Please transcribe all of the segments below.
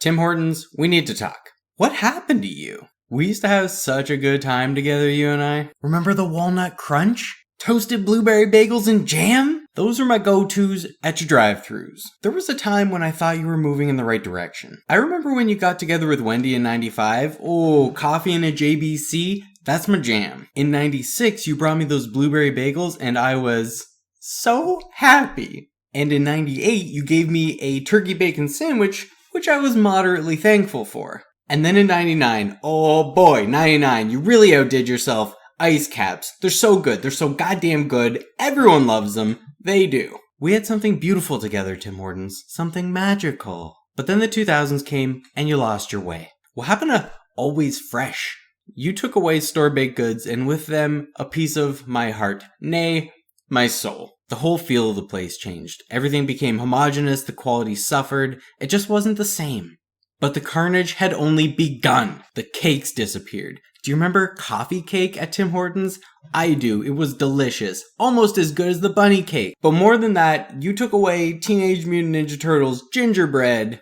Tim Hortons, we need to talk. What happened to you? We used to have such a good time together, you and I. Remember the walnut crunch? Toasted blueberry bagels and jam? Those are my go-tos at your drive-thrus. There was a time when I thought you were moving in the right direction. I remember when you got together with Wendy in 95. Oh, coffee and a JBC, that's my jam. In 96, you brought me those blueberry bagels and I was so happy. And in 98, you gave me a turkey bacon sandwich, which I was moderately thankful for. And then in 99, oh boy, 99, you really outdid yourself. Ice caps. They're so good. They're so goddamn good. Everyone loves them. They do. We had something beautiful together, Tim Hortons. Something magical. But then the 2000s came and you lost your way. What happened to Always Fresh? You took away store-baked goods and with them a piece of my heart. Nay, my soul. The whole feel of the place changed. Everything became homogenous. The quality suffered. It just wasn't the same. But the carnage had only begun. The cakes disappeared. Do you remember coffee cake at Tim Hortons? I do. It was delicious. Almost as good as the bunny cake. But more than that, you took away Teenage Mutant Ninja Turtles gingerbread.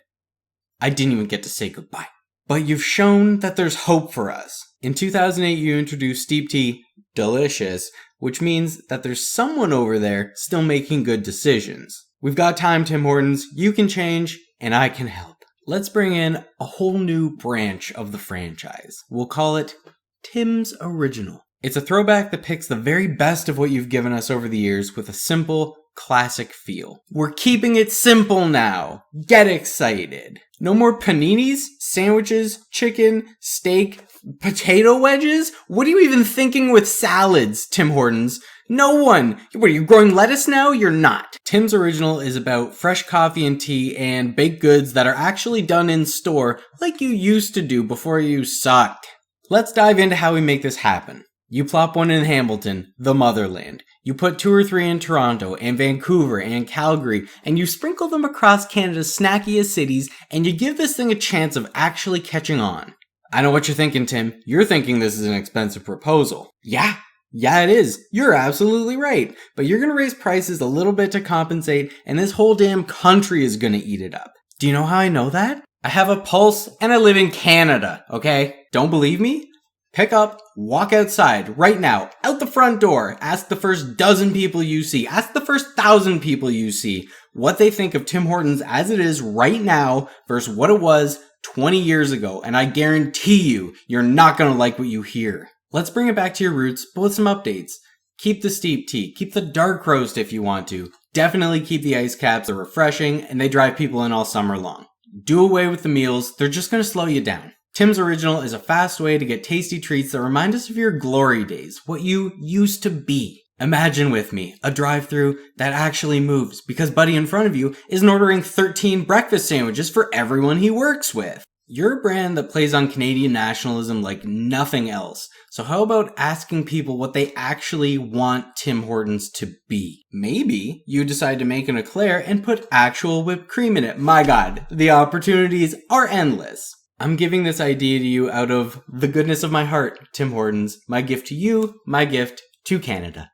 I didn't even get to say goodbye. But you've shown that there's hope for us. In 2008, you introduced steep tea, delicious, which means that there's someone over there still making good decisions. We've got time, Tim Hortons. You can change, and I can help. Let's bring in a whole new branch of the franchise. We'll call it Tim's Original. It's a throwback that picks the very best of what you've given us over the years with a simple, classic feel. We're keeping it simple now. Get excited. No more paninis, sandwiches, chicken, steak, potato wedges? What are you even thinking with salads, Tim Hortons? No one. What, are you growing lettuce now? You're not. Tim's Original is about fresh coffee and tea and baked goods that are actually done in store like you used to do before you sucked. Let's dive into how we make this happen. You plop one in Hamilton, the motherland. You put 2 or 3 in Toronto and Vancouver and Calgary, and you sprinkle them across Canada's snackiest cities, and you give this thing a chance of actually catching on. I know what you're thinking, Tim. You're thinking this is an expensive proposal. Yeah, it is. You're absolutely right. But you're going to raise prices a little bit to compensate, and this whole damn country is going to eat it up. Do you know how I know that? I have a pulse, and I live in Canada, okay? Don't believe me? Pick up, walk outside right now, out the front door. Ask the first dozen people you see. Ask the first 1,000 people you see what they think of Tim Hortons as it is right now versus what it was 20 years ago. And I guarantee you, you're not going to like what you hear. Let's bring it back to your roots, but with some updates. Keep the steep tea. Keep the dark roast if you want to. Definitely keep the ice caps. They're refreshing and they drive people in all summer long. Do away with the meals. They're just going to slow you down. Tim's Original is a fast way to get tasty treats that remind us of your glory days, what you used to be. Imagine with me a drive-thru that actually moves because buddy in front of you isn't ordering 13 breakfast sandwiches for everyone he works with. You're a brand that plays on Canadian nationalism like nothing else. So how about asking people what they actually want Tim Hortons to be? Maybe you decide to make an eclair and put actual whipped cream in it. My God, the opportunities are endless. I'm giving this idea to you out of the goodness of my heart, Tim Hortons. My gift to you, my gift to Canada.